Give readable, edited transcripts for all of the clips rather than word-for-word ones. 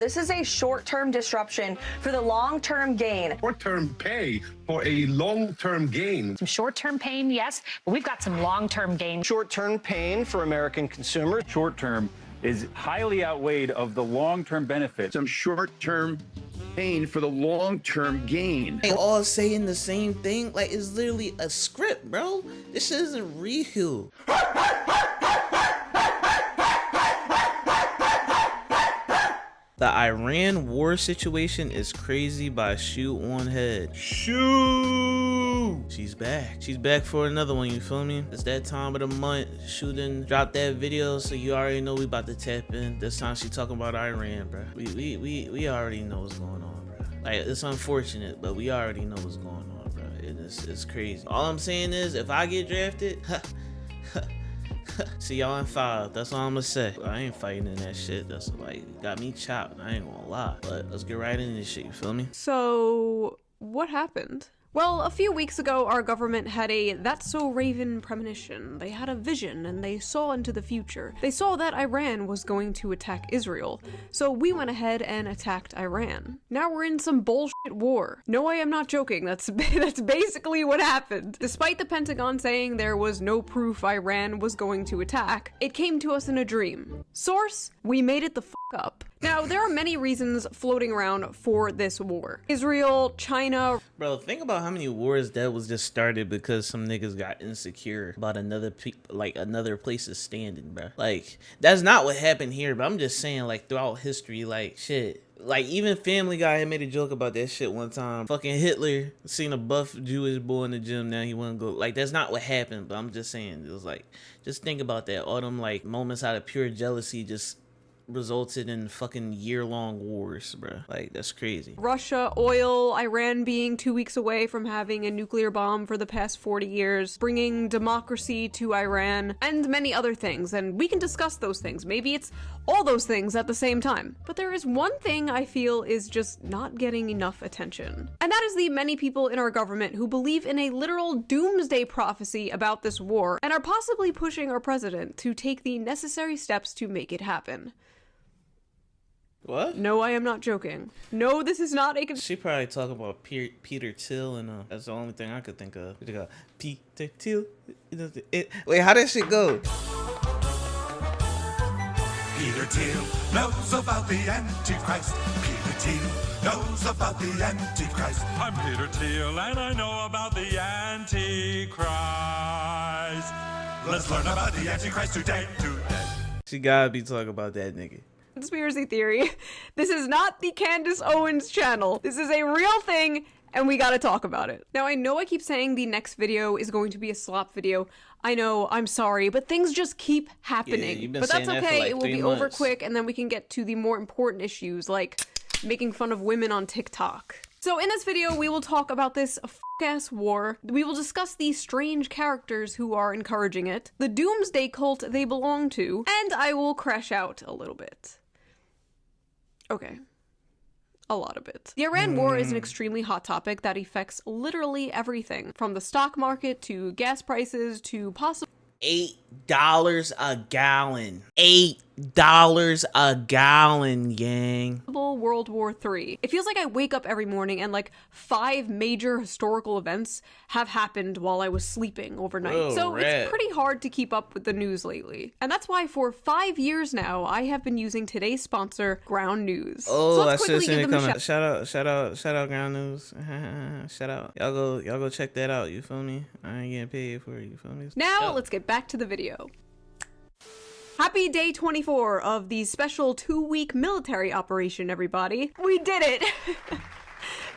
This is a short-term disruption for the long-term gain. Short-term pay for a long-term gain. Some short-term pain, yes, but we've got some long-term gain. Short-term pain for American consumers. Short-term is highly outweighed of the long-term benefits. Some short-term pain for the long-term gain. They all saying the same thing. Like, it's literally a script, bro. This isn't real. The Iran war situation is crazy by ḻʀᴜᴜ. Shoo! She's back. She's back for another one, you feel me? It's that time of the month. Shooting dropped that video, so you already know we about to tap in. This time she talking about Iran, bro. We already know what's going on, bro. Like, it's unfortunate, but we already know what's going on, bro. It's crazy. All I'm saying is, if I get drafted, see y'all in 5. That's all I'm gonna say. I ain't fighting in that shit. That's like got me chopped. I ain't gonna lie. But let's get right into this shit. You feel me? So what happened? Well, a few weeks ago, our government had a ḻʀʌᴜ premonition. They had a vision, and they saw into the future. They saw that Iran was going to attack Israel, so we went ahead and attacked Iran. Now we're in some bullshit war. No, I am not joking. That's basically what happened. Despite the Pentagon saying there was no proof Iran was going to attack, it came to us in a dream. Source: we made it the f*** up. Now, there are many reasons floating around for this war. Israel, China. Bro, think about how many wars that was just started because some niggas got insecure about another place is standing, bro. Like, that's not what happened here, but I'm just saying, like, throughout history, like, shit. Like, even Family Guy had made a joke about that shit one time. Fucking Hitler seen a buff Jewish boy in the gym, now he wanna go. Like, that's not what happened, but I'm just saying, it was like, just think about that. All them, like, moments out of pure jealousy just resulted in fucking year-long wars, bro. Like, that's crazy. Russia, oil, Iran being 2 weeks away from having a nuclear bomb for the past 40 years, bringing democracy to Iran, and many other things, and we can discuss those things. Maybe it's all those things at the same time. But there is one thing I feel is just not getting enough attention. And that is the many people in our government who believe in a literal doomsday prophecy about this war, and are possibly pushing our president to take the necessary steps to make it happen. What? No, I am not joking. No, this is not a She probably talking about Peter Thiel, and that's the only thing I could think of. Peter Thiel. Wait, how that shit go? Peter Thiel knows about the Antichrist. Peter Thiel knows about the Antichrist. I'm Peter Thiel, and I know about the Antichrist. Let's learn about the Antichrist today. She gotta be talking about that nigga. Conspiracy theory. This is not the Candace Owens channel. This is a real thing, and we gotta talk about it. Now, I know I keep saying the next video is going to be a slop video. I know, I'm sorry, but things just keep happening. Yeah, but that's okay, that like it will be over quick, and then we can get to the more important issues, like making fun of women on TikTok. So in this video, we will talk about this f***ass war. We will discuss the strange characters who are encouraging it, the doomsday cult they belong to, and I will crash out a little bit. Okay. A lot of it. The Iran war is an extremely hot topic that affects literally everything, from the stock market to gas prices to possible $8 a gallon. $8 a gallon, gang. World War III. It feels like I wake up every morning and like 5 major historical events have happened while I was sleeping overnight. Whoa, so it's pretty hard to keep up with the news lately. And that's why for 5 years now, I have been using today's sponsor, Ground News. Oh, so I should have seen it coming. Shout out Ground News. Shout out. Y'all go check that out, you feel me? I ain't getting paid for it, you feel me? Now, let's get back to the video. Happy day 24 of the special 2-week military operation, everybody. We did it!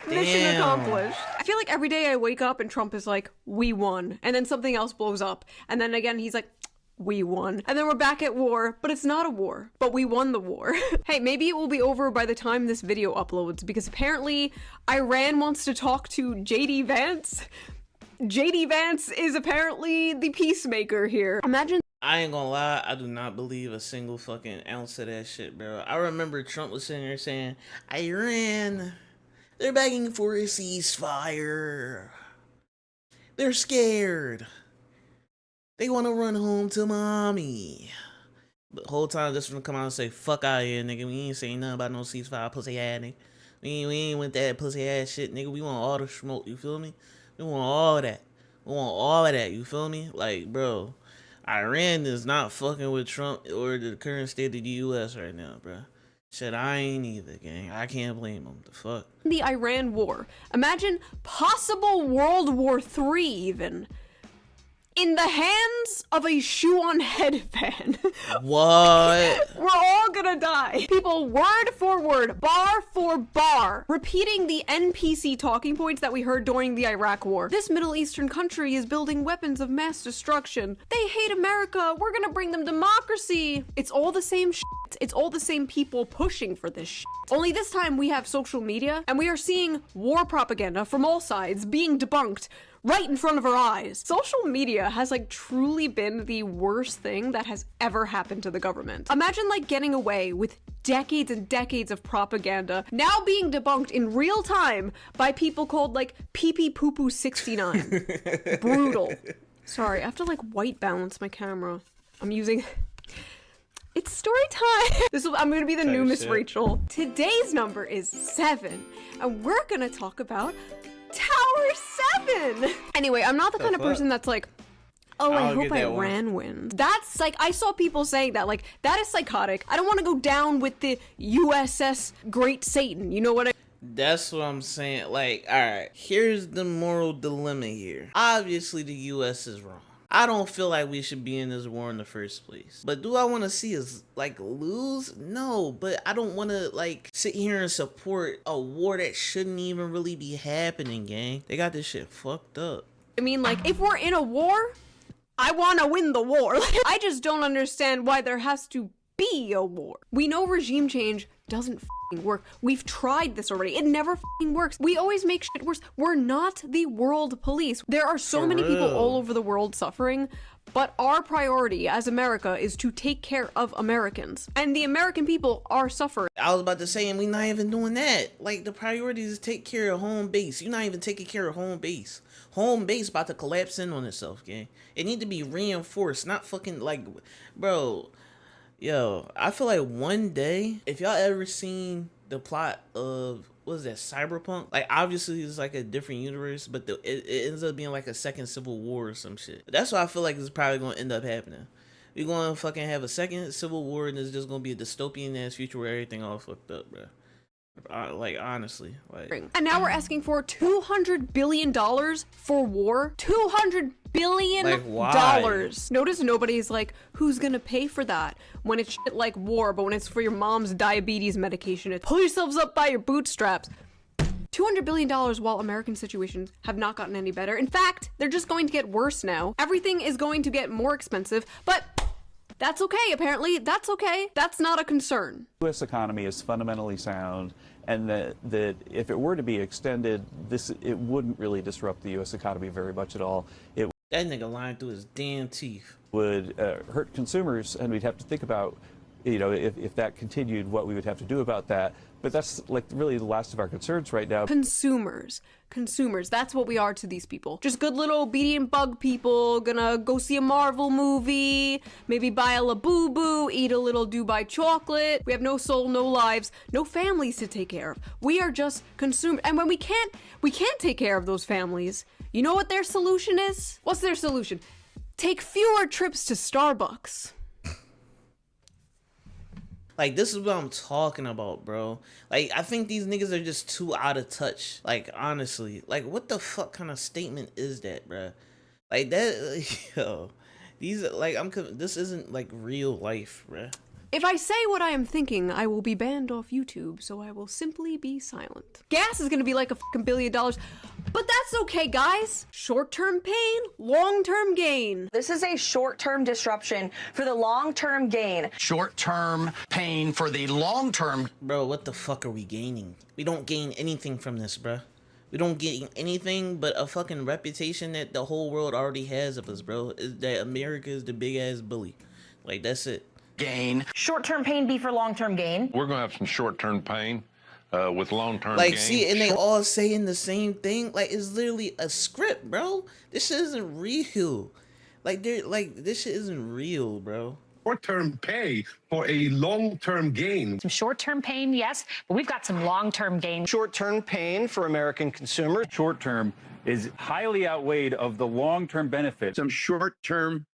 Mission accomplished. I feel like every day I wake up and Trump is like, we won. And then something else blows up. And then again, he's like, we won. And then we're back at war, but it's not a war. But we won the war. Hey, maybe it will be over by the time this video uploads, because apparently Iran wants to talk to JD Vance. JD Vance is apparently the peacemaker here. Imagine. I ain't gonna lie, I do not believe a single fucking ounce of that shit, bro. I remember Trump was sitting there saying, Iran, they're begging for a ceasefire. They're scared. They want to run home to mommy. But the whole time this one come out and say, fuck out here, nigga. We ain't saying nothing about no ceasefire, pussy ass nigga. We ain't with that pussy ass shit, nigga. We want all the smoke, you feel me? We want all that. We want all of that, you feel me? Like, bro, Iran is not fucking with Trump or the current state of the U.S. right now, bro. Shit, I ain't either, gang. I can't blame them. The fuck? The Iran war. Imagine possible World War III even. In the hands of a shoe-on-head fan. What? We're all gonna die. People word for word, bar for bar, repeating the NPC talking points that we heard during the Iraq war. This Middle Eastern country is building weapons of mass destruction. They hate America. We're gonna bring them democracy. It's all the same shit. It's all the same people pushing for this shit. Only this time we have social media, and we are seeing war propaganda from all sides being debunked right in front of our eyes. Social media has like truly been the worst thing that has ever happened to the government. Imagine like getting away with decades and decades of propaganda now being debunked in real time by people called like pee poo poo 69. Brutal. Sorry, I have to like white balance my camera. I'm using... It's story time. I'm gonna be the new Miss Rachel. Today's number is 7, and we're gonna talk about Tower 7. Anyway, I'm not the kind of person that's like, oh, I hope Iran wins. That's like, I saw people saying that, like, that is psychotic. I don't want to go down with the USS Great Satan. You know what I That's what I'm saying. Like, alright, here's the moral dilemma here. Obviously, the US is wrong. I don't feel like we should be in this war in the first place. But do I want to see us, like, lose? No, but I don't want to, like, sit here and support a war that shouldn't even really be happening, gang. They got this shit fucked up. I mean, like, if we're in a war, I want to win the war. I just don't understand why there has to be a war. We know regime change doesn't work. We've tried this already. It never works. We always make shit worse. We're not the world police. There are so many people all over the world suffering, but our priority as America is to take care of Americans. And the American people are suffering. I was about to say, and we're not even doing that. Like, the priority is to take care of home base. You're not even taking care of home base. Home base about to collapse in on itself, gang. It need to be reinforced, not fucking, like, bro. Yo, I feel like one day, if y'all ever seen the plot of, what is that, Cyberpunk? Like, obviously, it's like a different universe, but it ends up being like a second Civil War or some shit. That's what I feel like is probably going to end up happening. We're going to fucking have a second Civil War, and it's just going to be a dystopian-ass future where everything all fucked up, bro. Like, honestly. Like. And now we're asking for $200 billion for war? $200 billion? Like, why? Notice nobody's like, who's gonna pay for that? When it's shit like war, but when it's for your mom's diabetes medication, it's pull yourselves up by your bootstraps. $200 billion while American situations have not gotten any better. In fact, they're just going to get worse now. Everything is going to get more expensive, but that's okay, apparently. That's okay. That's not a concern. The U.S. economy is fundamentally sound, and that if it were to be extended, it wouldn't really disrupt the U.S. economy very much at all. That nigga lying through his damn teeth. Would hurt consumers, and we'd have to think about, you know, if that continued, what we would have to do about that. But that's like really the last of our concerns right now. Consumers, that's what we are to these people. Just good little obedient bug people, gonna go see a Marvel movie, maybe buy a Labubu, eat a little Dubai chocolate. We have no soul, no lives, no families to take care of. We are just consumers. And when we can't take care of those families, you know what their solution is? What's their solution? Take fewer trips to Starbucks. Like, this is what I'm talking about, bro. Like, I think these niggas are just too out of touch. Like, honestly. Like, what the fuck kind of statement is that, bro? Like, that, yo. These, like, this isn't, like, real life, bro. If I say what I am thinking, I will be banned off YouTube, so I will simply be silent. Gas is gonna be like $1 billion, but that's okay, guys. Short-term pain, long-term gain. This is a short-term disruption for the long-term gain. Short-term pain for the long-term. Bro, what the fuck are we gaining? We don't gain anything from this, bro. We don't gain anything but a fucking reputation that the whole world already has of us, bro. Is that America is the big-ass bully. Like, that's it. Gain. Short-term pain be for long-term gain. We're going to have some short-term pain with long-term like, gain. see, and they all saying the same thing. Like, it's literally a script, bro. This shit isn't real. Like, this shit isn't real, bro. short-term pay for a long-term gain. Some short-term pain, yes, but we've got some long-term gain. Short-term pain for American consumers. Short-term is highly outweighed of the long-term benefits. Some short-term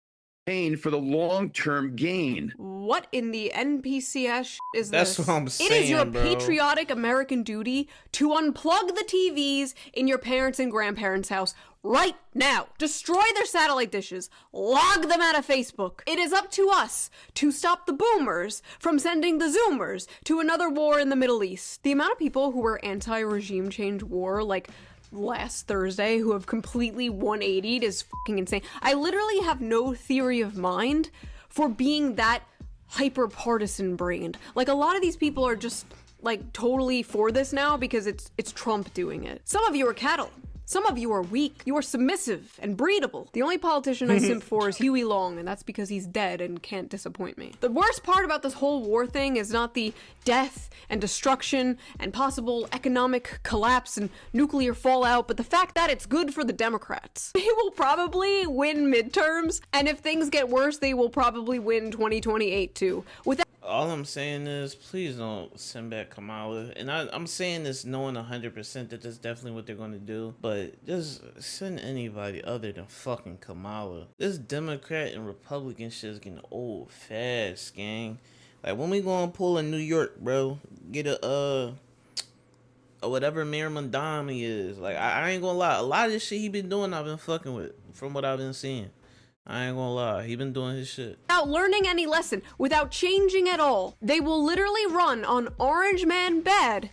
pain for the long-term gain. What in the NPCS is That's this? what I'm It is saying, your bro. patriotic American duty to unplug the TVs in your parents' and grandparents' house right now. Destroy their satellite dishes. Log them out of Facebook. It is up to us to stop the boomers from sending the Zoomers to another war in the Middle East. The amount of people who were anti-regime change war, like last Thursday, who have completely 180'd is fucking insane. I literally have no theory of mind for being that hyper partisan brained. Like, a lot of these people are just like totally for this now because it's Trump doing it. Some of you are cattle. Some of you are weak. You are submissive and breedable. The only politician I simp for is ﷺ, and that's because he's dead and can't disappoint me. The worst part about this whole war thing is not the death and destruction and possible economic collapse and nuclear fallout, but the fact that it's good for the Democrats. They will probably win midterms, and if things get worse, they will probably win 2028 too. Without All I'm saying is, please don't send back Kamala. And I'm saying this knowing 100% that that's definitely what they're going to do. But just send anybody other than fucking Kamala. This Democrat and Republican shit is getting old fast, gang. Like, when we gonna pull in New York, bro? Get a whatever Mayor Mondami is. Like, I ain't gonna lie. A lot of this shit he been doing, I've been fucking with. From what I've been seeing. I ain't gonna lie, he been doing his shit. Without learning any lesson, without changing at all, they will literally run on Orange Man bad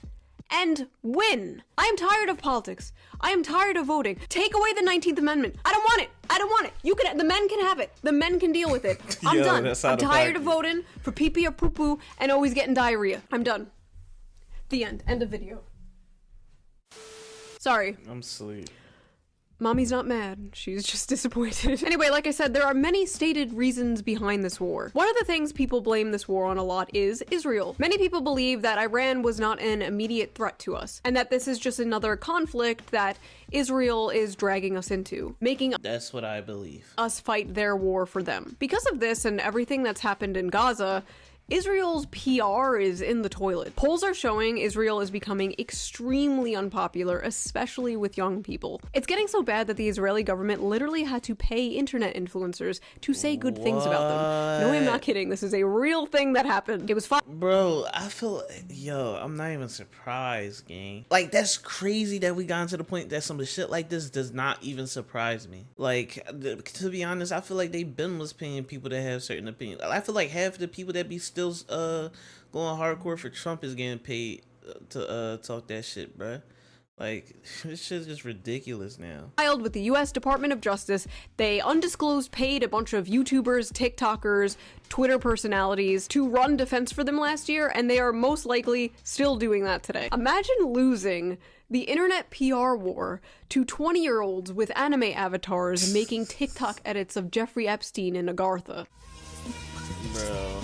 and win. I am tired of politics. I am tired of voting. Take away the 19th Amendment. I don't want it. I don't want it. You can. The men can have it. The men can deal with it. I'm done. I'm tired of voting for pee-pee or poo-poo and always getting diarrhea. I'm done. The end. End of video. Sorry. I'm asleep. Mommy's not mad, she's just disappointed. Anyway, like I said, there are many stated reasons behind this war. One of the things people blame this war on a lot is Israel. Many people believe that Iran was not an immediate threat to us, and that this is just another conflict that Israel is dragging us into, making That's what I believe. us fight their war for them. Because of this and everything that's happened in Gaza, Israel's PR is in the toilet. Polls are showing Israel is becoming extremely unpopular, especially with young people. It's getting so bad that the Israeli government literally had to pay internet influencers to say good things about them. No, I'm not kidding. This is a real thing that happened. It was fine. Bro, I feel, I'm not even surprised, gang. Like, that's crazy that we got to the point that some of the shit like this does not even surprise me. Like, to be honest, I feel like they been was paying people that have certain opinions. I feel like half the people that be still going hardcore for Trump is getting paid to talk that shit, bruh. Like, this shit's just ridiculous now. Filed with the US Department of Justice, they undisclosed paid a bunch of YouTubers, TikTokers, Twitter personalities to run defense for them last year, and they are most likely still doing that today. Imagine losing the internet PR war to 20-year-olds with anime avatars making TikTok edits of Jeffrey Epstein and Agartha. Bro.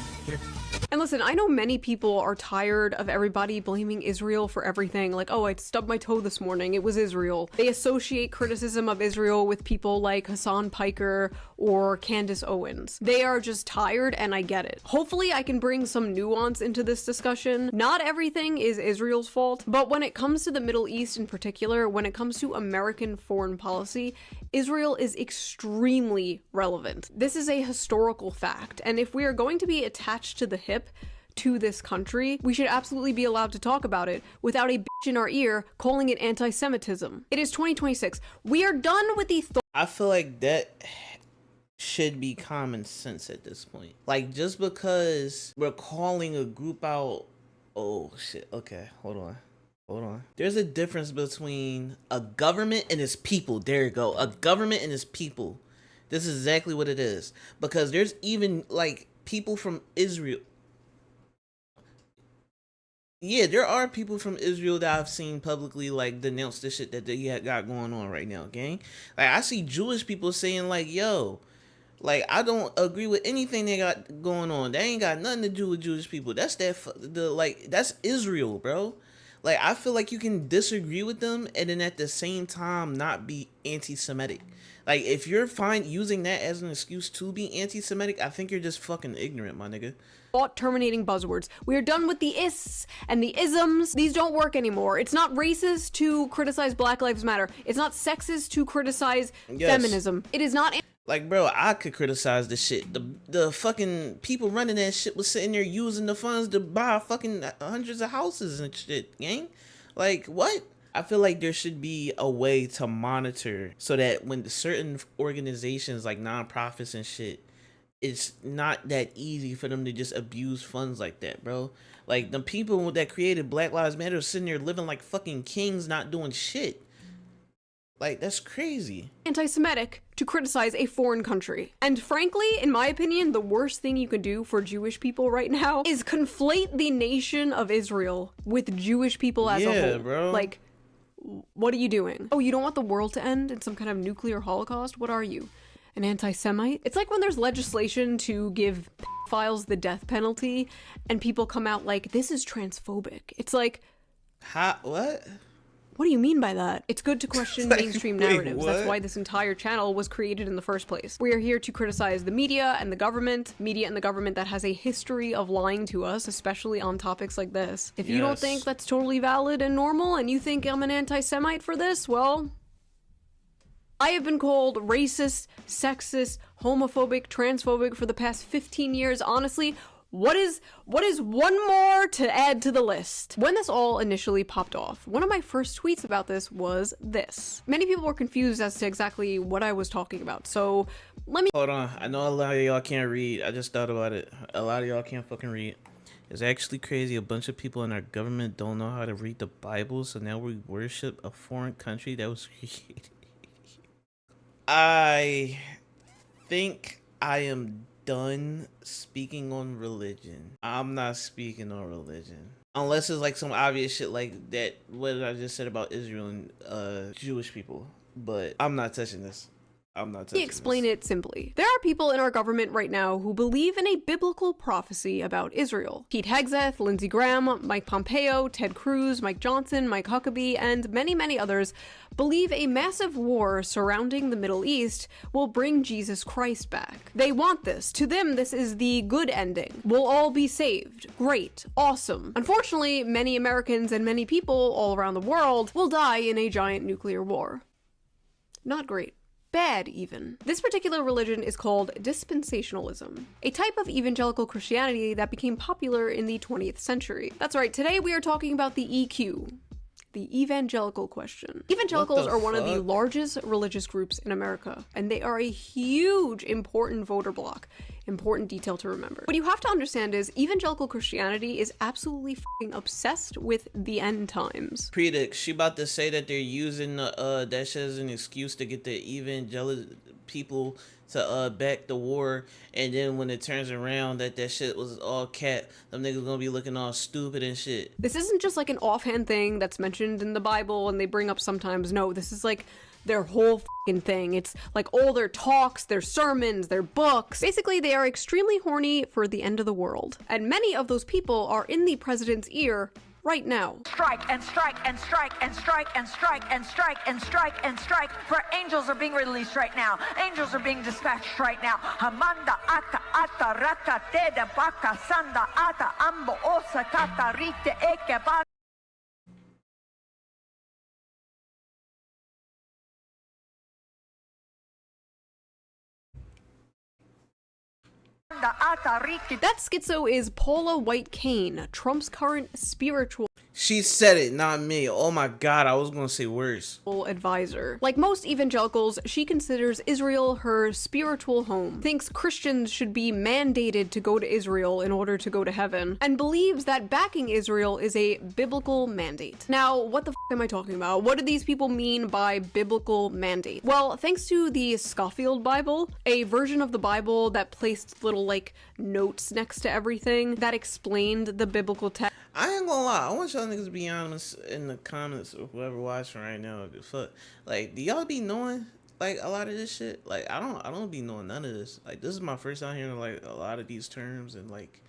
And listen, I know many people are tired of everybody blaming Israel for everything. Like, oh, I stubbed my toe this morning, it was Israel. They associate criticism of Israel with people like Hassan Piker or Candace Owens. They are just tired, and I get it. Hopefully I can bring some nuance into this discussion. Not everything is Israel's fault, but when it comes to the Middle East in particular, when it comes to American foreign policy, Israel is extremely relevant. This is a historical fact, and if we are going to be attached to the hip to this country, we should absolutely be allowed to talk about it without a bitch in our ear calling it anti-Semitism. It is 2026. We are done with the I feel like that should be common sense at this point. Like, just because we're calling a group out, oh shit, okay, hold on. There's a difference between a government and its people. There you go. A government and its people. This is exactly what it is. Because there's even, like, people from Israel. Yeah, there are people from Israel that I've seen publicly, like, denounce the shit that they got going on right now, gang. Like, I see Jewish people saying, like, yo, like, I don't agree with anything they got going on. They ain't got nothing to do with Jewish people. That's that's Israel, bro. Like, I feel like you can disagree with them and then at the same time not be anti-Semitic. Like, if you're fine using that as an excuse to be anti-Semitic, I think you're just fucking ignorant, my nigga. Terminating buzzwords. We are done with the ists and the isms. These don't work anymore. It's not racist to criticize Black Lives Matter. It's not sexist to criticize feminism. It is not. Like, bro, I could criticize this shit. The fucking people running that shit was sitting there using the funds to buy fucking hundreds of houses and shit, gang. Like, what? I feel like there should be a way to monitor so that when certain organizations like nonprofits and shit, it's not that easy for them to just abuse funds like that, bro. Like, the people that created Black Lives Matter are sitting there living like fucking kings, not doing shit. Like, that's crazy. Anti-Semitic to criticize a foreign country. And frankly, in my opinion, the worst thing you can do for Jewish people right now is conflate the nation of Israel with Jewish people as a whole. Bro. Like, what are you doing? Oh, you don't want the world to end in some kind of nuclear holocaust? What are you? An anti-Semite? It's like when there's legislation to give pedophiles the death penalty and people come out like, this is transphobic. It's like... What? What do you mean by that? It's good to question mainstream narratives. What? That's why this entire channel was created in the first place. We are here to criticize the media and the government that has a history of lying to us, especially on topics like this. If you don't think that's totally valid and normal and you think I'm an anti-Semite for this, well... I have been called racist, sexist, homophobic, transphobic for the past 15 years, honestly. What is one more to add to the list? When this all initially popped off, one of my first tweets about this was this. Many people were confused as to exactly what I was talking about, so let me- Hold on, I know a lot of y'all can't read. I just thought about it. A lot of y'all can't fucking read. It's actually crazy. A bunch of people in our government don't know how to read the Bible, so now we worship a foreign country that was created. I think I am done speaking on religion. I'm not speaking on religion unless it's like some obvious shit like that, what I just said about Israel and Jewish people, but I'm not touching this. I'm not touching Let me explain it simply. There are people in our government right now who believe in a biblical prophecy about Israel. Pete Hegseth, Lindsey Graham, Mike Pompeo, Ted Cruz, Mike Johnson, Mike Huckabee, and many, many others believe a massive war surrounding the Middle East will bring Jesus Christ back. They want this. To them, this is the good ending. We'll all be saved. Great. Awesome. Unfortunately, many Americans and many people all around the world will die in a giant nuclear war. Not great. Bad, even. This particular religion is called dispensationalism, a type of evangelical Christianity that became popular in the 20th century. That's right, today we are talking about the EQ, the evangelical question. Evangelicals are one of the largest religious groups in America, and they are a huge, important voter bloc. Important detail to remember. What you have to understand is evangelical Christianity is absolutely f***ing obsessed with the end times. Predict, she about to say that they're using that shit as an excuse to get the evangelical people to back the war, and then when it turns around that shit was all cat, them niggas gonna be looking all stupid and shit. This isn't just like an offhand thing that's mentioned in the Bible and they bring up sometimes. No, this is like their whole fucking thing. It's like all their talks, their sermons, their books. Basically, they are extremely horny for the end of the world. And many of those people are in the president's ear right now. Strike and strike and strike and strike and strike and strike and strike and strike, for angels are being released right now. Angels are being dispatched right now. Hamanda ata ata raka teda baka sanda ata ambo osa kata rite eke ba. That schizo is Paula White Cain, Trump's current spiritual She said it, not me. Oh my god, I was gonna say worse. Advisor. Like most evangelicals, she considers Israel her spiritual home, thinks Christians should be mandated to go to Israel in order to go to heaven, and believes that backing Israel is a biblical mandate. Now, what the f am I talking about? What do these people mean by biblical mandate? Well, thanks to the Scofield Bible, a version of the Bible that placed little like notes next to everything that explained the biblical text. I ain't gonna lie, I want y'all niggas to be honest in the comments or whoever watching right now. Fuck, like, do y'all be knowing like a lot of this shit? Like, I don't be knowing none of this. Like, this is my first time hearing like a lot of these terms, and like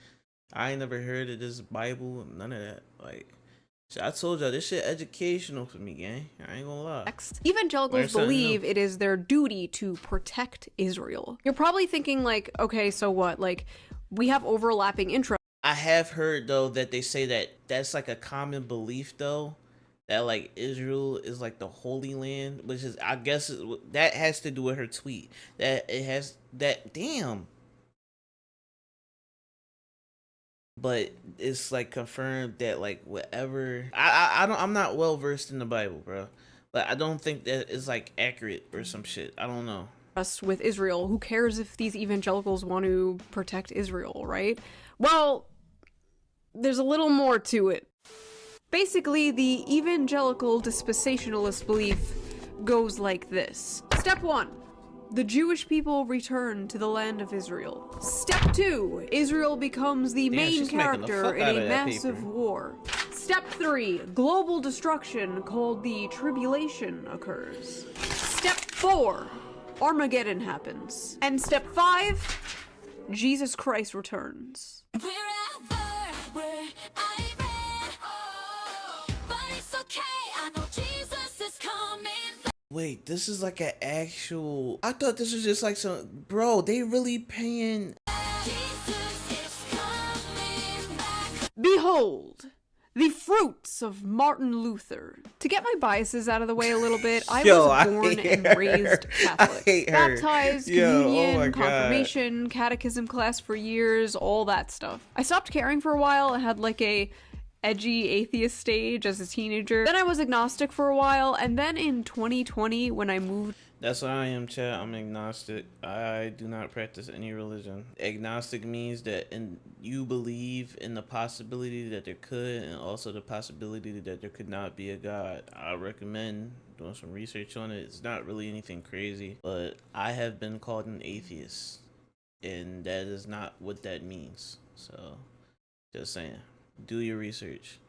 I ain't never heard of this Bible and none of that. Like, I told y'all this shit educational for me, gang. I ain't gonna lie. Evangelicals believe it is their duty to protect Israel. You're probably thinking like, okay, so what? Like, we have overlapping interests. I have heard though that they say that that's like a common belief though, that like Israel is like the Holy Land, which is, I guess that has to do with her tweet. That it has that, damn. But it's like confirmed that like whatever, I'm not well versed in the Bible, bro, but I don't think that it's like accurate or some shit. I don't know. With Israel, who cares if these evangelicals want to protect Israel, right? Well, there's a little more to it. Basically, the evangelical dispensationalist belief goes like this. Step 1. The Jewish people return to the land of Israel. Step 2. Israel becomes the main character in a massive war. Step 3. Global destruction called the tribulation occurs. Step 4. Armageddon happens. And step 5. Jesus Christ returns. Wait, this is like an actual, I thought this was just like some, bro, they really paying. Behold, the fruits of Martin Luther. To get my biases out of the way a little bit, I Yo, was born and raised Catholic. Baptized, communion, confirmation, catechism class for years, all that stuff. I stopped caring for a while. I had like a edgy atheist stage as a teenager. Then I was agnostic for a while, and then in 2020 when I moved. That's what I am, chat. I'm agnostic. I do not practice any religion. Agnostic means that you believe in the possibility that there could, and also the possibility that there could not be a God. I recommend doing some research on it. It's not really anything crazy, but I have been called an atheist, and that is not what that means. So, just saying. Do your research.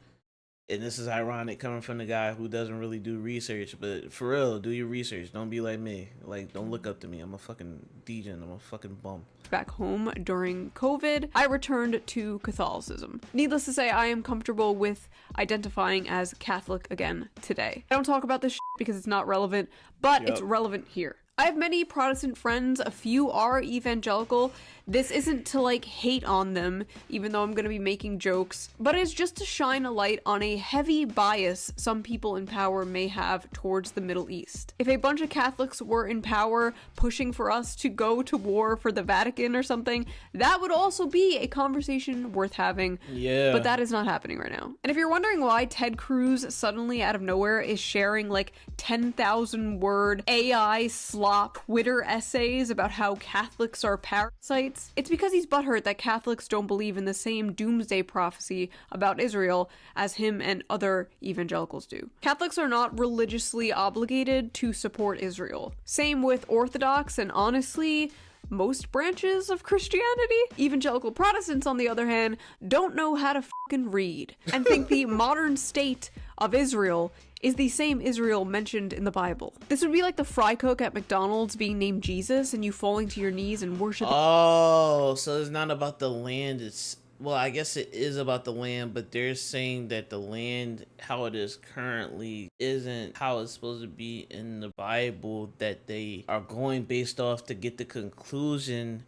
And this is ironic coming from the guy who doesn't really do research, but for real, do your research. Don't be like me. Like, don't look up to me. I'm a fucking degen. I'm a fucking bum. Back home during COVID, I returned to Catholicism. Needless to say, I am comfortable with identifying as Catholic again today. I don't talk about this shit because it's not relevant, but it's relevant here. I have many Protestant friends, a few are evangelical. This isn't to like hate on them, even though I'm gonna be making jokes, but it's just to shine a light on a heavy bias some people in power may have towards the Middle East. If a bunch of Catholics were in power pushing for us to go to war for the Vatican or something, that would also be a conversation worth having. Yeah. But that is not happening right now. And if you're wondering why Ted Cruz suddenly out of nowhere is sharing like 10,000 word AI slop Twitter essays about how Catholics are parasites, it's because he's butthurt that Catholics don't believe in the same doomsday prophecy about Israel as him and other evangelicals do. Catholics are not religiously obligated to support Israel. Same with Orthodox and honestly, most branches of Christianity. Evangelical Protestants, on the other hand, don't know how to fucking read and think the modern state of Israel is the same Israel mentioned in the Bible. This would be like the fry cook at McDonald's being named Jesus and you falling to your knees and worship. Oh, so it's not about the land. It's, well, I guess it is about the land, but they're saying that the land, how it is currently, isn't how it's supposed to be in the Bible, that they are going based off to get the conclusion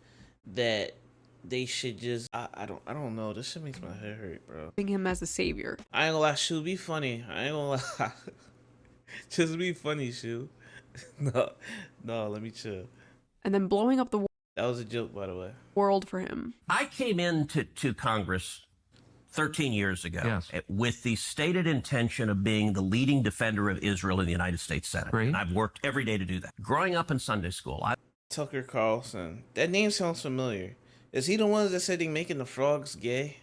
that they should just, I don't know. This shit makes my head hurt, bro. Him as the savior. I ain't gonna lie, Shu, be funny. I ain't gonna lie. Just be funny, Shu. No, let me chill. And then blowing up the that was a joke, by the way. World for him. I came into Congress 13 years ago with the stated intention of being the leading defender of Israel in the United States Senate. And I've worked every day to do that. Growing up in Sunday school, Tucker Carlson. That name sounds familiar. Is he the one that said he making the frogs gay?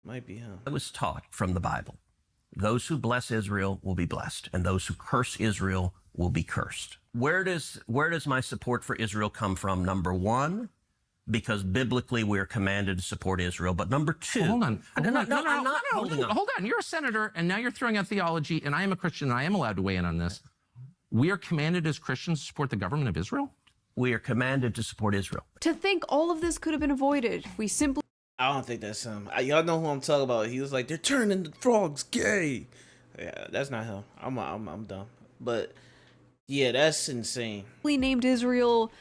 Might be, huh? I was taught from the Bible, those who bless Israel will be blessed, and those who curse Israel will be cursed. Where does my support for Israel come from? Number one, because biblically we're commanded to support Israel. But number two, hold on. I'm not holding on. Hold on. You're a senator, and now you're throwing out theology, and I am a Christian, and I am allowed to weigh in on this. We are commanded as Christians to support the government of Israel? We are commanded to support Israel. To think all of this could have been avoided if we simply I don't think that's him. Y'all know who I'm talking about. He was like, they're turning the frogs gay. Yeah, that's not him. I'm dumb. But yeah, that's insane. Named Israel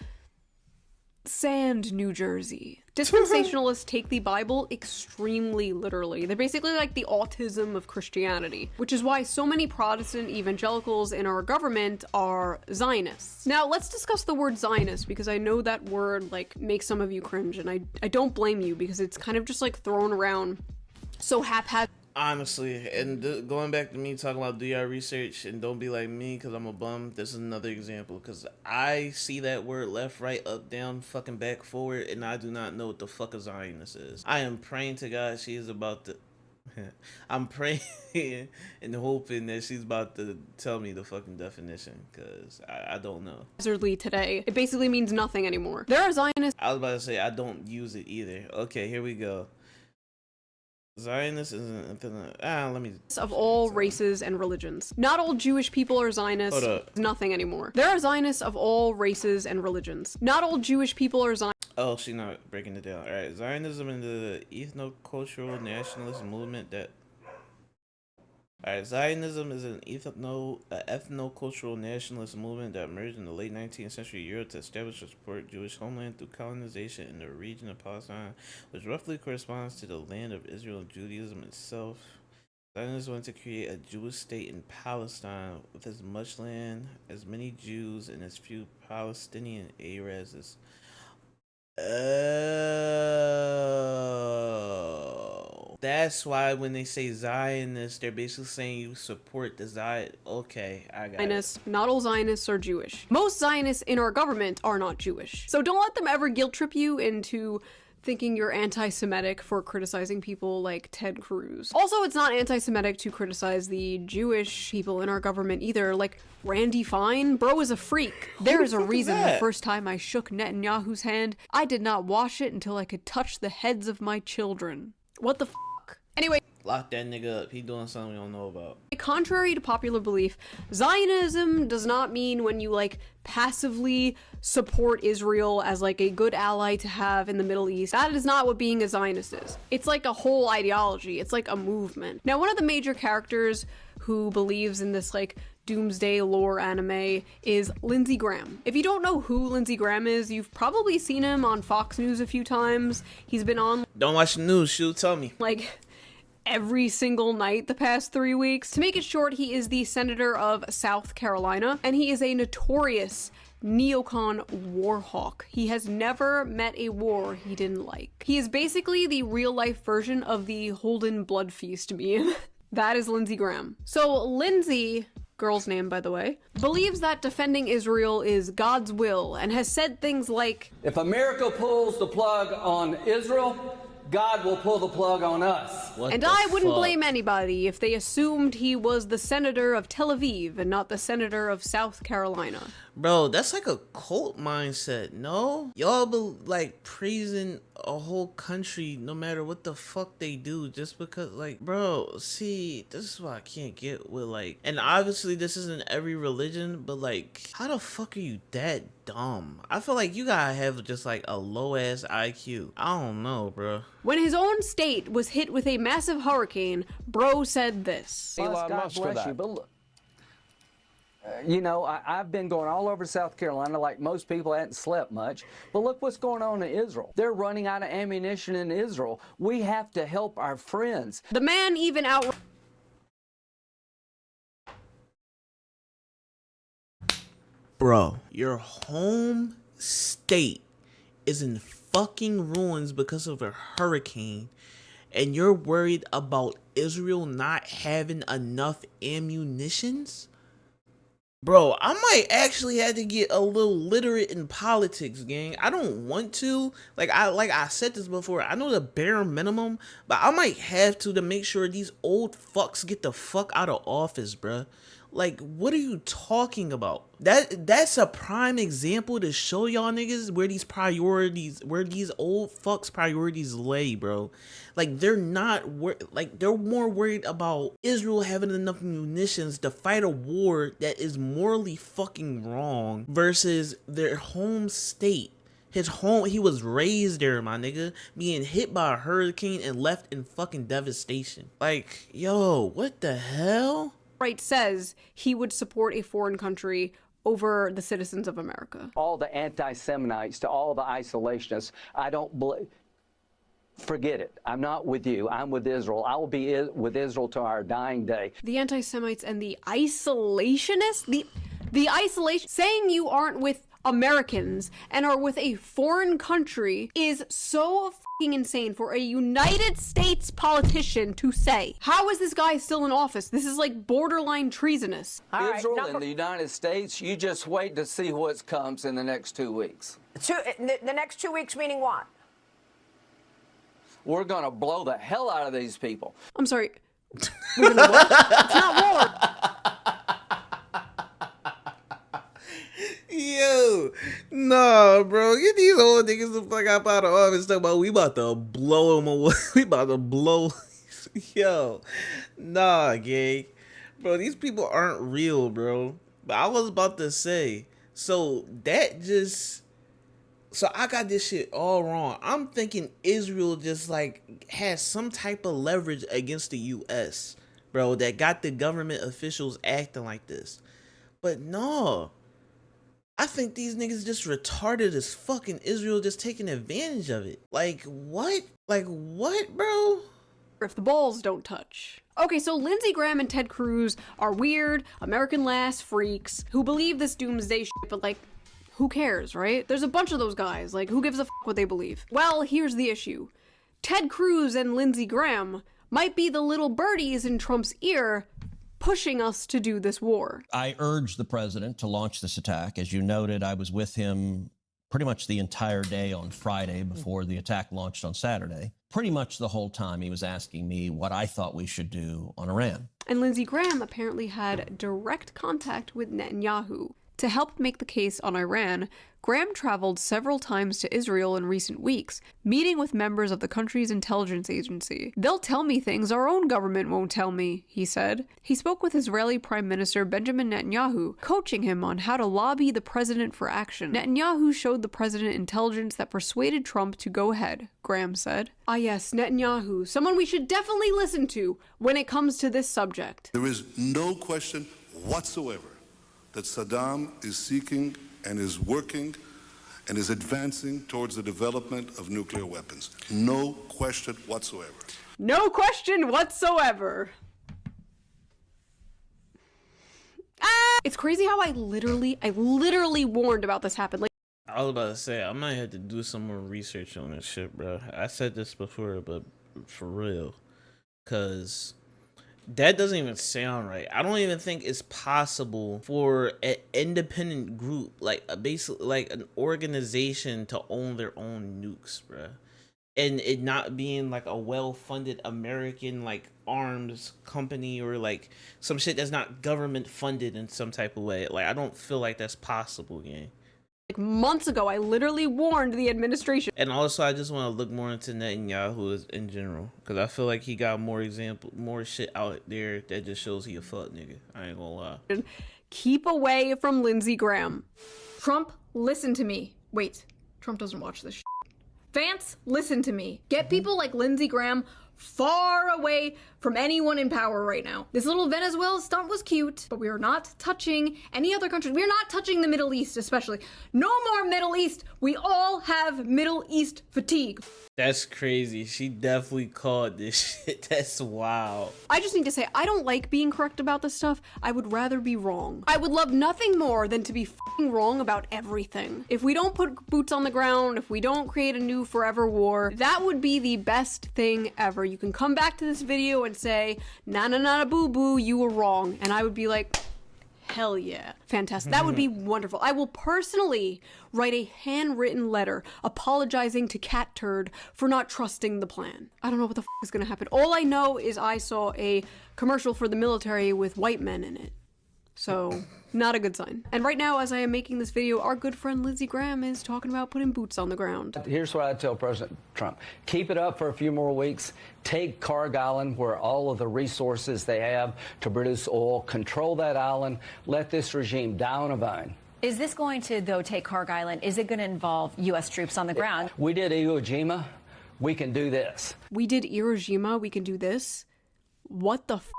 Sand, New Jersey. Dispensationalists take the Bible extremely literally. They're basically like the autism of Christianity, which is why so many Protestant evangelicals in our government are Zionists. Now, let's discuss the word Zionist, because I know that word like makes some of you cringe, and I don't blame you, because it's kind of just like thrown around so haphazard. Honestly, and going back to me talking about do your research and don't be like me because I'm a bum, this is another example, because I see that word left, right, up, down, fucking back, forward, and I do not know what the fuck a Zionist is. I am praying to God she is about to... I'm praying and hoping that she's about to tell me the fucking definition, because I don't know. Today, it basically means nothing anymore. There are Zionists... I was about to say I don't use it either. Okay, here we go. Zionist isn't let me of all races and religions. Not all Jewish people are Zionists. Hold up. Nothing anymore. There are Zionists of all races and religions. Not all Jewish people are Zionists. Oh, she's not breaking it down. All right, Zionism is the ethno-cultural nationalist movement that. All right, Zionism is an ethno-cultural nationalist movement that emerged in the late 19th century Europe to establish and support Jewish homeland through colonization in the region of Palestine, which roughly corresponds to the land of Israel and Judaism itself. Zionists wanted to create a Jewish state in Palestine with as much land, as many Jews, and as few Palestinian Arabs as. Oh, that's why when they say Zionist, they're basically saying you support the Zion. Okay, I got it. Not all Zionists are Jewish. Most Zionists in our government are not Jewish. So don't let them ever guilt trip you into thinking you're anti-Semitic for criticizing people like Ted Cruz. Also, it's not anti-Semitic to criticize the Jewish people in our government either, like Randy Fine. Bro is a freak. There is a reason the first time I shook Netanyahu's hand, I did not wash it until I could touch the heads of my children. What the fuck? Anyway. Lock that nigga up. He doing something we don't know about. Contrary to popular belief, Zionism does not mean when you like passively support Israel as like a good ally to have in the Middle East. That is not what being a Zionist is. It's like a whole ideology. It's like a movement. Now, one of the major characters who believes in this like doomsday lore anime is Lindsey Graham. If you don't know who Lindsey Graham is, you've probably seen him on Fox News a few times. He's been on... Don't watch the news, shoot, tell me. Like... every single night the past 3 weeks. To make it short, he is the senator of South Carolina, and he is a notorious neocon war hawk. He has never met a war he didn't like. He is basically the real-life version of the Holden Blood Feast meme. That is Lindsey Graham. So Lindsey, girl's name by the way, believes that defending Israel is God's will and has said things like, if America pulls the plug on Israel, God will pull the plug on us. And I wouldn't blame anybody if they assumed he was the senator of Tel Aviv and not the senator of South Carolina. Bro, that's like a cult mindset, no? Y'all be like praising a whole country no matter what the fuck they do just because, like, bro, see, this is why I can't get with, like, and obviously this isn't every religion, but like, how the fuck are you that dumb? I feel like you gotta have just like a low ass IQ. I don't know, bro. When his own state was hit with a massive hurricane, bro said this. God bless you, but look, you know, I've been going all over South Carolina like most people. I hadn't slept much. But look what's going on in Israel. They're running out of ammunition in Israel. We have to help our friends. The man even out... Bro, your home state is in fucking ruins because of a hurricane, and you're worried about Israel not having enough ammunitions? Bro, I might actually have to get a little literate in politics, gang. I don't want to. Like I said this before, I know the bare minimum, but I might have to make sure these old fucks get the fuck out of office, bruh. Like, what are you talking about? That's a prime example to show y'all niggas where these old fucks priorities lay, bro. Like, they're not they're more worried about Israel having enough munitions to fight a war that is morally fucking wrong versus their home state. His home, he was raised there, my nigga, being hit by a hurricane and left in fucking devastation. Like, yo, what the hell? Right says he would support a foreign country over the citizens of America. All the anti-Semites to all the isolationists, I don't believe. Forget it. I'm not with you. I'm with Israel. I will be with Israel to our dying day. The anti-Semites and the isolationists? The isolation, saying you aren't with Americans and are with a foreign country is so fucking insane for a United States politician to say. How is this guy still in office? This is like borderline treasonous. Israel and the United States, you just wait to see what comes in the next 2 weeks. The next 2 weeks meaning what? We're going to blow the hell out of these people. I'm sorry. We're gonna what? It's not war. Yo, nah, bro. Get these old niggas the fuck out of office. Talking about we about to blow them away. We about to blow. Yo, nah, gang. Bro, these people aren't real, bro. But I was about to say, so I got this shit all wrong. I'm thinking Israel just like has some type of leverage against the US, bro, that got the government officials acting like this. But no, I think these niggas just retarded as fucking Israel just taking advantage of it. Like what? Like what, bro? If the balls don't touch. Okay, so Lindsey Graham and Ted Cruz are weird, American last freaks who believe this doomsday shit, but like, who cares, right? There's a bunch of those guys, like, who gives a fuck what they believe? Well, here's the issue. Ted Cruz and Lindsey Graham might be the little birdies in Trump's ear pushing us to do this war. I urged the president to launch this attack. As you noted, I was with him pretty much the entire day on Friday before the attack launched on Saturday. Pretty much the whole time he was asking me what I thought we should do on Iran. And Lindsey Graham apparently had direct contact with Netanyahu. To help make the case on Iran, Graham traveled several times to Israel in recent weeks, meeting with members of the country's intelligence agency. They'll tell me things our own government won't tell me, he said. He spoke with Israeli Prime Minister Benjamin Netanyahu, coaching him on how to lobby the president for action. Netanyahu showed the president intelligence that persuaded Trump to go ahead, Graham said. Ah yes, Netanyahu, someone we should definitely listen to when it comes to this subject. There is no question whatsoever that Saddam is seeking and is working and is advancing towards the development of nuclear weapons. No question whatsoever. No question whatsoever. It's crazy how I literally warned about this happening. Like, I was about to say, I might have to do some more research on this shit, bro. I said this before, but for real. Because that doesn't even sound right. I don't even think it's possible for an independent group, like basically like an organization, to own their own nukes, bro. And it not being like a well-funded American like arms company or like some shit that's not government funded in some type of way. Like I don't feel like that's possible, gang. Like months ago, I literally warned the administration. And also, I just want to look more into Netanyahu in general, because I feel like he got more shit out there that just shows he a fuck nigga. I ain't gonna lie. Keep away from Lindsey Graham. Trump, listen to me. Wait, Trump doesn't watch this shit. Vance, listen to me. Get people like Lindsey Graham far away from anyone in power right now. This little Venezuela stunt was cute, but we are not touching any other country. We're not touching the Middle East, especially. No more Middle East. We all have Middle East fatigue. That's crazy. She definitely called this shit. That's wild. I just need to say, I don't like being correct about this stuff. I would rather be wrong. I would love nothing more than to be f***ing wrong about everything. If we don't put boots on the ground, if we don't create a new forever war, that would be the best thing ever. You can come back to this video and say, na boo boo, you were wrong. And I would be like, hell yeah. Fantastic. That would be wonderful. I will personally write a handwritten letter apologizing to Cat Turd for not trusting the plan. I don't know what the f is gonna happen. All I know is I saw a commercial for the military with white men in it. So, not a good sign. And right now, as I am making this video, our good friend Lindsey Graham is talking about putting boots on the ground. Here's what I tell President Trump. Keep it up for a few more weeks. Take Carg Island, where all of the resources they have to produce oil. Control that island. Let this regime die on a vine. Is this going to, though, take Kharg Island? Is it going to involve U.S. troops on the ground? We did Iwo Jima. We can do this. We did Iwo Jima. We can do this. What the f***?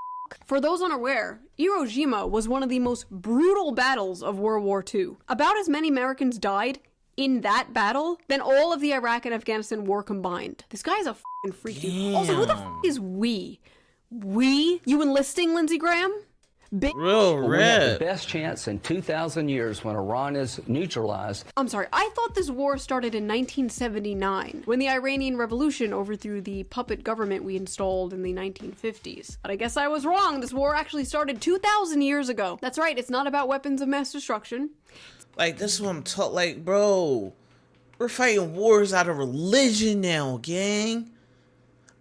For those unaware, Iwo Jima was one of the most brutal battles of World War II. About as many Americans died in that battle than all of the Iraq and Afghanistan war combined. This guy's a f***ing freak, dude. Also, who the f*** is we? We? You enlisting, Lindsey Graham? Well, we have the best chance in 2,000 years when Iran is neutralized. I'm sorry, I thought this war started in 1979, when the Iranian Revolution overthrew the puppet government we installed in the 1950s. But I guess I was wrong. This war actually started 2,000 years ago. That's right, it's not about weapons of mass destruction. Like, this is what I'm talking, like, bro, we're fighting wars out of religion now, gang.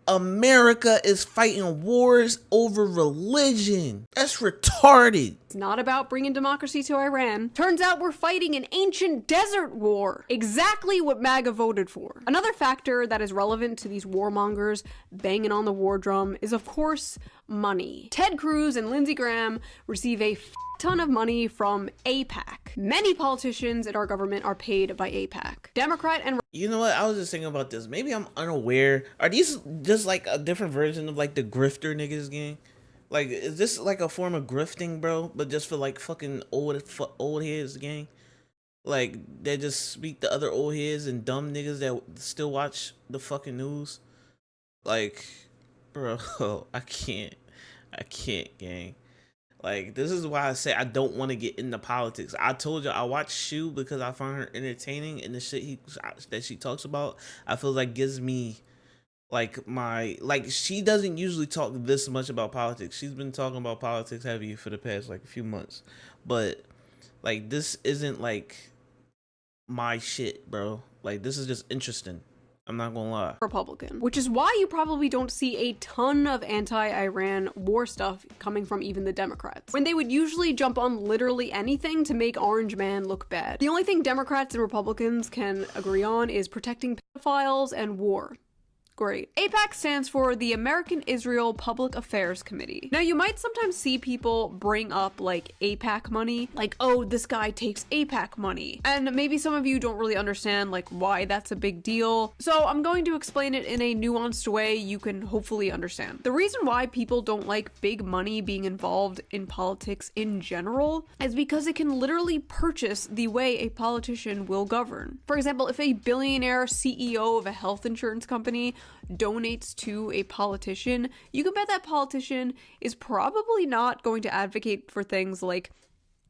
America is fighting wars over religion. That's retarded. It's not about bringing democracy to Iran. Turns out we're fighting an ancient desert war. Exactly what MAGA voted for. Another factor that is relevant to these warmongers banging on the war drum is, of course, money. Ted Cruz and Lindsey Graham receive a ton of money from AIPAC. Many politicians in our government are paid by AIPAC. Democrat and... You know what? I was just thinking about this. Maybe I'm unaware. Are these just like a different version of like the grifter niggas gang? Like, is this like a form of grifting, bro? But just for like fucking old heads gang? Like, they just speak to other old heads and dumb niggas that still watch the fucking news? Like, bro, I can't, gang. Like, this is why I say I don't want to get into politics. I told you I watch Shu because I find her entertaining, and the shit that she talks about, I feel like gives me like she doesn't usually talk this much about politics. She's been talking about politics heavy for the past like a few months, but like this isn't like my shit, bro. Like, this is just interesting. I'm not gonna lie. Republican, which is why you probably don't see a ton of anti-Iran war stuff coming from even the Democrats, when they would usually jump on literally anything to make Orange Man look bad. The only thing Democrats and Republicans can agree on is protecting pedophiles and war. Great. AIPAC stands for the American Israel Public Affairs Committee. Now, you might sometimes see people bring up like AIPAC money, like, oh, this guy takes AIPAC money. And maybe some of you don't really understand like why that's a big deal. So I'm going to explain it in a nuanced way you can hopefully understand. The reason why people don't like big money being involved in politics in general is because it can literally purchase the way a politician will govern. For example, if a billionaire CEO of a health insurance company donates to a politician, you can bet that politician is probably not going to advocate for things like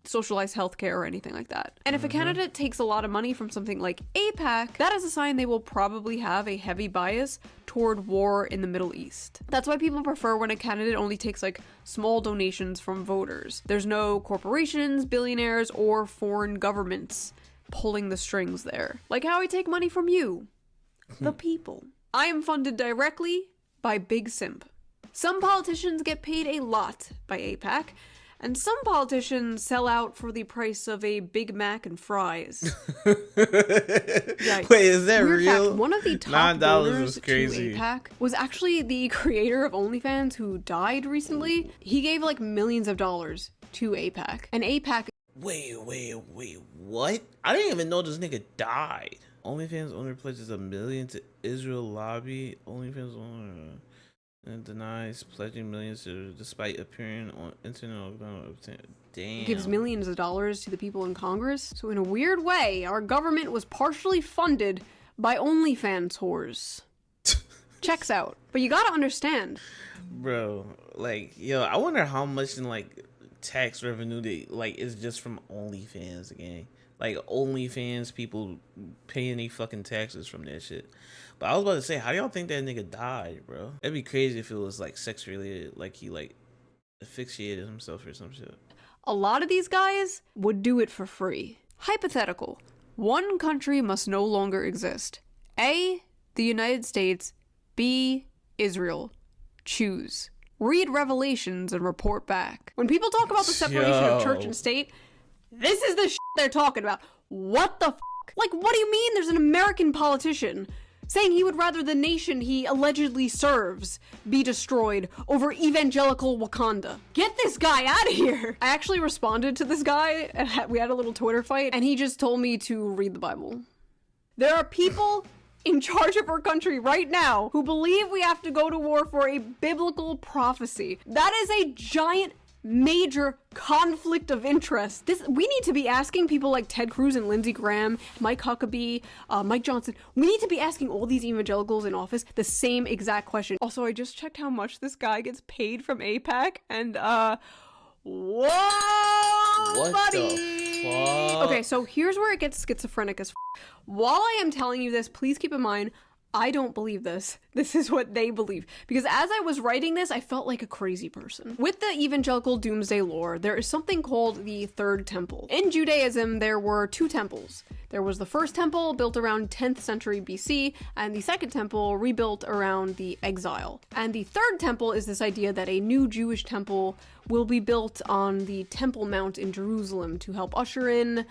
socialized healthcare or anything like that. And if a candidate takes a lot of money from something like AIPAC, that is a sign they will probably have a heavy bias toward war in the Middle East. That's why people prefer when a candidate only takes like small donations from voters. There's no corporations, billionaires, or foreign governments pulling the strings there. Like how I take money from you, the people. I am funded directly by Big Simp. Some politicians get paid a lot by AIPAC, and some politicians sell out for the price of a Big Mac and fries. Wait, is that Weird real? Fact, one of the top donors was crazy. to AIPAC was actually the creator of OnlyFans who died recently. He gave like millions of dollars to AIPAC, and AIPAC... Wait, what? I didn't even know this nigga died. OnlyFans owner pledges $1 million to Israel lobby. OnlyFans owner and denies pledging millions to, despite appearing on internet. Damn. Gives millions of dollars to the people in Congress. So in a weird way, our government was partially funded by OnlyFans whores. Checks out. But you gotta understand. Bro, like, yo, I wonder how much in like tax revenue they like is just from OnlyFans again. Like, OnlyFans people paying any fucking taxes from that shit. But I was about to say, how do y'all think that nigga died, bro? That'd be crazy if it was like sex related, like he like asphyxiated himself or some shit. A lot of these guys would do it for free. Hypothetical. One country must no longer exist. A, the United States. B, Israel. Choose. Read Revelations and report back. When people talk about the separation of church and state, this is the shit they're talking about. What the f***? Like, what do you mean there's an American politician saying he would rather the nation he allegedly serves be destroyed over evangelical Wakanda. Get this guy out of here! I actually responded to this guy, and we had a little Twitter fight, and he just told me to read the Bible. There are people in charge of our country right now who believe we have to go to war for a biblical prophecy. That is a giant, major conflict of interest. We need to be asking people like Ted Cruz and Lindsey Graham, Mike Huckabee, Mike Johnson. We need to be asking all these evangelicals in office the same exact question. Also, I just checked how much this guy gets paid from AIPAC, and whoa, what buddy. The fuck? Okay, so here's where it gets schizophrenic as f. While I am telling you this, please keep in mind, I don't believe this. This is what they believe. Because as I was writing this, I felt like a crazy person. With the evangelical doomsday lore, there is something called the Third Temple. In Judaism, there were two temples. There was the first temple, built around 10th century BC, and the second temple, rebuilt around the exile. And the third temple is this idea that a new Jewish temple will be built on the Temple Mount in Jerusalem to help usher in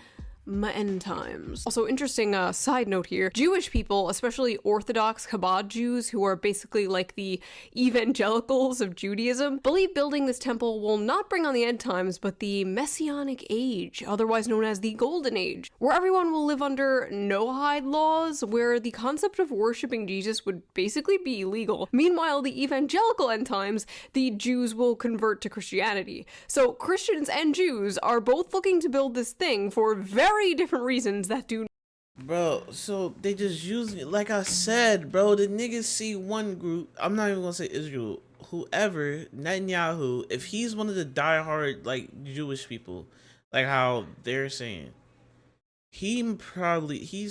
end times. Also, interesting side note here, Jewish people, especially Orthodox Chabad Jews, who are basically like the evangelicals of Judaism, believe building this temple will not bring on the end times, but the Messianic Age, otherwise known as the Golden Age, where everyone will live under Noahide laws, where the concept of worshiping Jesus would basically be illegal. Meanwhile, the evangelical end times, the Jews will convert to Christianity. So Christians and Jews are both looking to build this thing for very different reasons that do. Bro, so they just use me. Like I said, bro, the niggas see one group. I'm not even gonna say Israel. Whoever, Netanyahu, if he's one of the diehard, like, Jewish people, like how they're saying, he's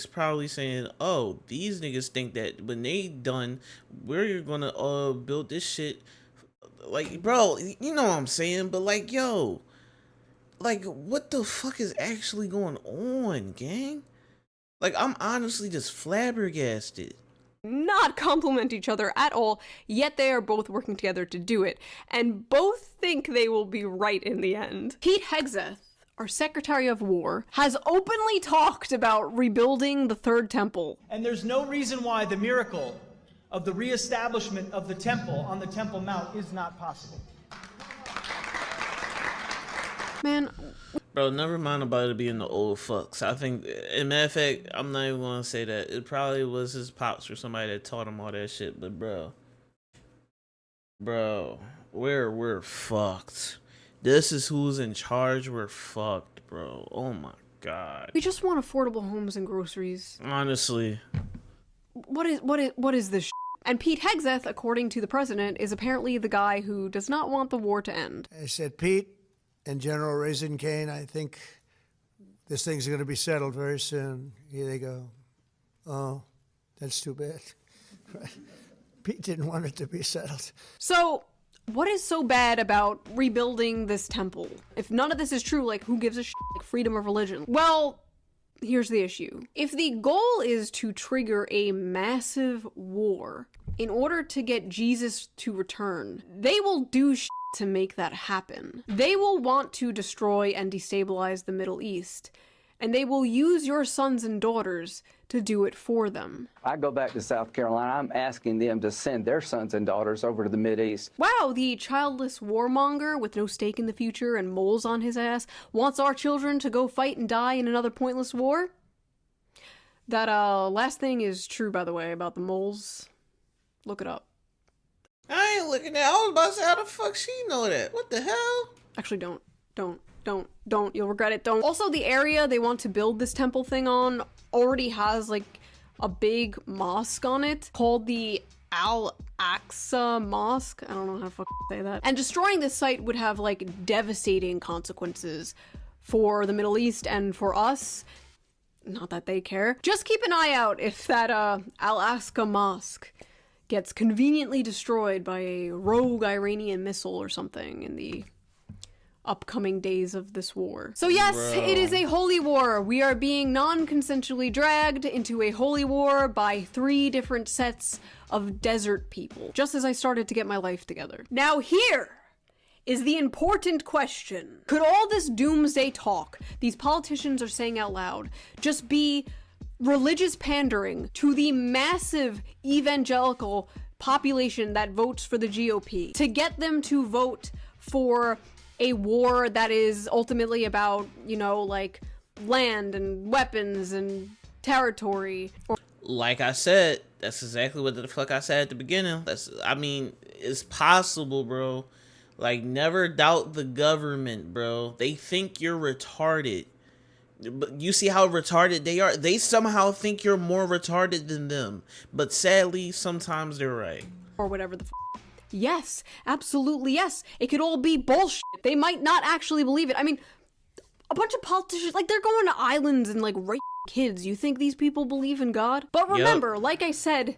probably saying, oh, these niggas think that when they done, we're gonna build this shit. Like, bro, you know what I'm saying? But like, yo, like, what the fuck is actually going on, gang? Like, I'm honestly just flabbergasted. Not compliment each other at all, yet they are both working together to do it, and both think they will be right in the end. Pete Hegseth, our Secretary of War, has openly talked about rebuilding the Third Temple. And there's no reason why the miracle of the reestablishment of the temple on the Temple Mount is not possible. Man. Bro, never mind about it being the old fucks. I think, as a matter of fact, I'm not even gonna say that. It probably was his pops or somebody that taught him all that shit, but bro, we're fucked. This is who's in charge. We're fucked, bro. Oh my god. We just want affordable homes and groceries. Honestly. What is this shit? And Pete Hegseth, according to the president, is apparently the guy who does not want the war to end. I said, Pete and General ﷺ, I think this thing's going to be settled very soon. Here they go. Oh, that's too bad. Pete didn't want it to be settled. So, what is so bad about rebuilding this temple? If none of this is true, like, who gives a shit? Like, freedom of religion. Well, here's the issue. If the goal is to trigger a massive war in order to get Jesus to return, they will do shit to make that happen. They will want to destroy and destabilize the Middle East, and they will use your sons and daughters to do it for them. I go back to South Carolina, I'm asking them to send their sons and daughters over to the Mideast. Wow, the childless warmonger with no stake in the future and moles on his ass wants our children to go fight and die in another pointless war? That last thing is true, by the way, about the moles. Look it up. I ain't looking at. I was about to say, how the fuck she know that? What the hell? Actually, don't. You'll regret it. Don't. Also, the area they want to build this temple thing on already has like a big mosque on it called the Al-Aqsa Mosque. I don't know how to fucking say that. And destroying this site would have like devastating consequences for the Middle East and for us. Not that they care. Just keep an eye out if that Al-Aqsa Mosque gets conveniently destroyed by a rogue Iranian missile or something in the upcoming days of this war. So yes, it is a holy war. We are being non-consensually dragged into a holy war by 3 different sets of desert people, just as I started to get my life together. Now here is the important question. Could all this doomsday talk these politicians are saying out loud just be religious pandering to the massive evangelical population that votes for the GOP to get them to vote for a war that is ultimately about, you know, like land and weapons and territory. Like I said, that's exactly what the fuck I said at the beginning. I mean, it's possible, bro. Like, never doubt the government, bro. They think you're retarded. But you see how retarded they are? They somehow think you're more retarded than them. But sadly, sometimes they're right. Or whatever the f. Yes, absolutely yes. It could all be bullshit. They might not actually believe it. I mean, a bunch of politicians, like, they're going to islands and, like, rape kids. You think these people believe in God? But remember, like I said,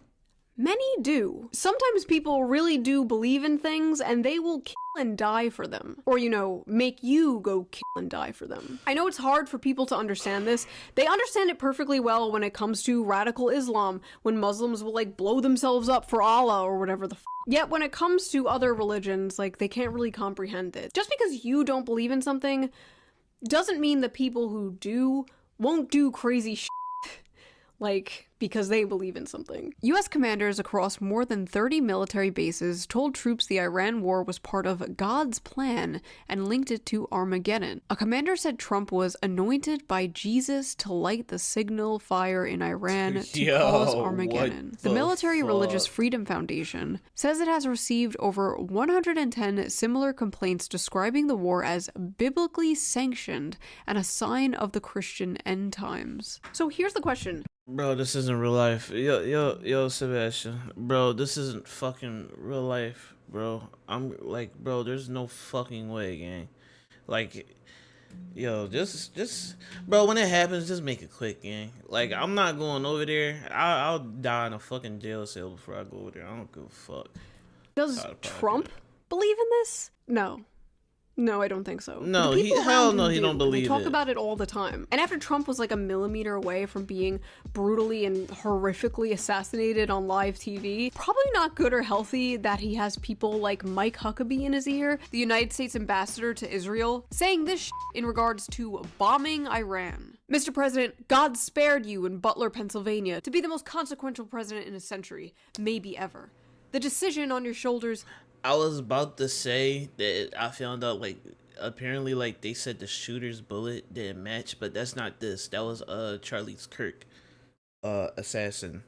many do. Sometimes people really do believe in things and they will kill and die for them. Or, you know, make you go kill and die for them. I know it's hard for people to understand this. They understand it perfectly well when it comes to radical Islam, when Muslims will, like, blow themselves up for Allah or whatever the f. Yet when it comes to other religions, like, they can't really comprehend it. Just because you don't believe in something doesn't mean that people who do won't do crazy shit. Like, because they believe in something. US commanders across more than 30 military bases told troops the Iran war was part of God's plan and linked it to Armageddon. A commander said Trump was anointed by Jesus to light the signal fire in Iran to cause Armageddon. The Military Religious Freedom Foundation says it has received over 110 similar complaints describing the war as biblically sanctioned and a sign of the Christian end times. So here's the question. Bro, this isn't real life. Yo, Sebastian. Bro, this isn't fucking real life, bro. I'm like, bro, there's no fucking way, gang. Like, yo, just, bro, when it happens, just make it quick, gang. Like, I'm not going over there. I'll die in a fucking jail cell before I go over there. I don't give a fuck. Does Trump believe in this? No. No, I don't think so. No, he don't believe it. They talk about it all the time. And after Trump was like a millimeter away from being brutally and horrifically assassinated on live TV, probably not good or healthy that he has people like Mike Huckabee in his ear, the United States ambassador to Israel, saying this shit in regards to bombing Iran. Mr. President, God spared you in Butler, Pennsylvania to be the most consequential president in a century, maybe ever. The decision on your shoulders. I was about to say that I found out, like, apparently, like, they said the shooter's bullet didn't match, but that's not this. That was Charlie Kirk assassin.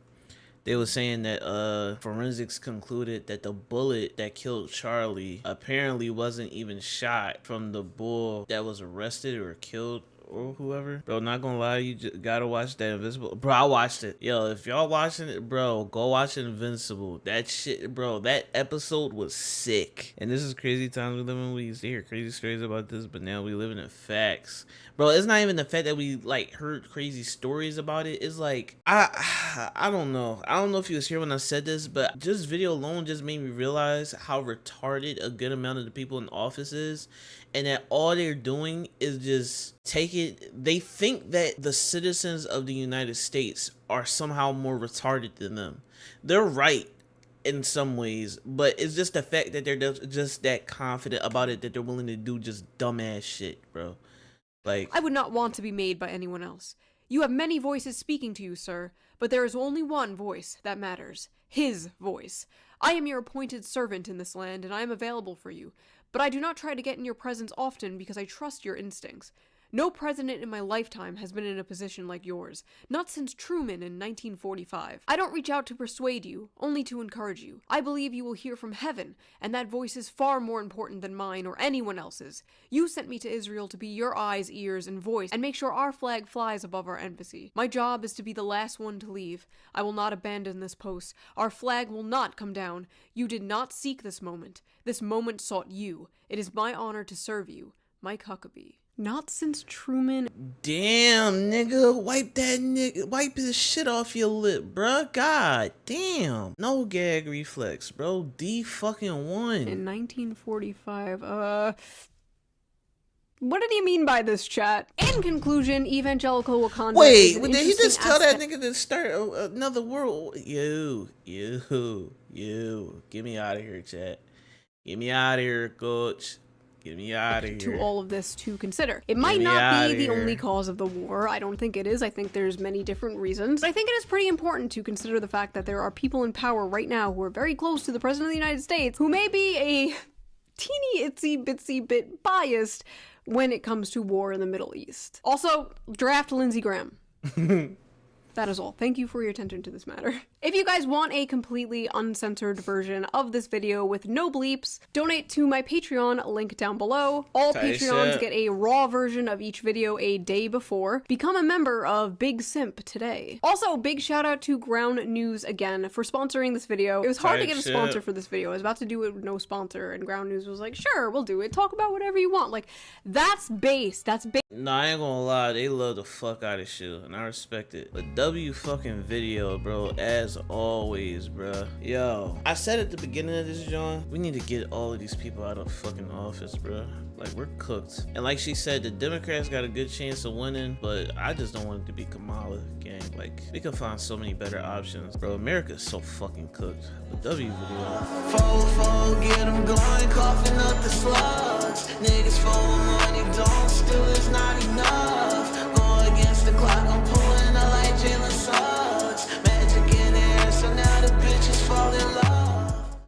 They were saying that forensics concluded that the bullet that killed Charlie apparently wasn't even shot from the bull that was arrested or killed or whoever. Bro, not gonna lie, you just gotta watch that Invincible. Bro, I watched it. Yo, if y'all watching it, bro, go watch Invincible. That shit, bro, that episode was sick. And this is crazy times we live in. We used to hear crazy stories about this, but now we living in facts. Bro, it's not even the fact that we, like, heard crazy stories about it. It's like, I don't know. I don't know if you was here when I said this, but this video alone just made me realize how retarded a good amount of the people in office is. And that all they're doing is just they think that the citizens of the United States are somehow more retarded than them. They're right in some ways, but it's just the fact that they're just that confident about it that they're willing to do just dumbass shit, bro. Like, I would not want to be made by anyone else. You have many voices speaking to you, sir, but there is only one voice that matters. His voice. I am your appointed servant in this land, and I am available for you. But I do not try to get in your presence often because I trust your instincts. No president in my lifetime has been in a position like yours, not since Truman in 1945. I don't reach out to persuade you, only to encourage you. I believe you will hear from heaven, and that voice is far more important than mine or anyone else's. You sent me to Israel to be your eyes, ears, and voice, and make sure our flag flies above our embassy. My job is to be the last one to leave. I will not abandon this post. Our flag will not come down. You did not seek this moment. This moment sought you. It is my honor to serve you. Mike Huckabee. Not since Truman. Damn, nigga. Wipe his shit off your lip, bruh. God damn. No gag reflex, bro. D1. In 1945. What did he mean by this, chat? In conclusion, evangelical Wakanda. Wait, did he just tell that nigga to start another world? You. Get me out of here, chat. Get me out of here, coach. Get me out of here. To all of this to consider. It might not be the only cause of the war. I don't think it is. I think there's many different reasons. But I think it is pretty important to consider the fact that there are people in power right now who are very close to the President of the United States who may be a teeny itsy bitsy bit biased when it comes to war in the Middle East. Also, draft Lindsey Graham. That is all. Thank you for your attention to this matter. If you guys want a completely uncensored version of this video with no bleeps, donate to my Patreon, link down below. All Patreons get a raw version of each video a day before. Become a member of Big Simp today. Also, big shout out to Ground News again for sponsoring this video. It was hard to get a sponsor for this video. I was about to do it with no sponsor, and Ground News was like, sure, we'll do it. Talk about whatever you want. Like, that's base. That's base. Nah, I ain't gonna lie. They love the fuck out of shit, and I respect it. But W fucking video, bro, as always, bro. Yo, I said at the beginning of this, John, we need to get all of these people out of fucking office, bro. Like, we're cooked. And like she said, the Democrats got a good chance of winning, but I just don't want it to be Kamala, gang. Like, we can find so many better options, bro. America's so fucking cooked. But W video. Get them going, coughing up the slugs. Niggas full of money, don't steal, it's not enough.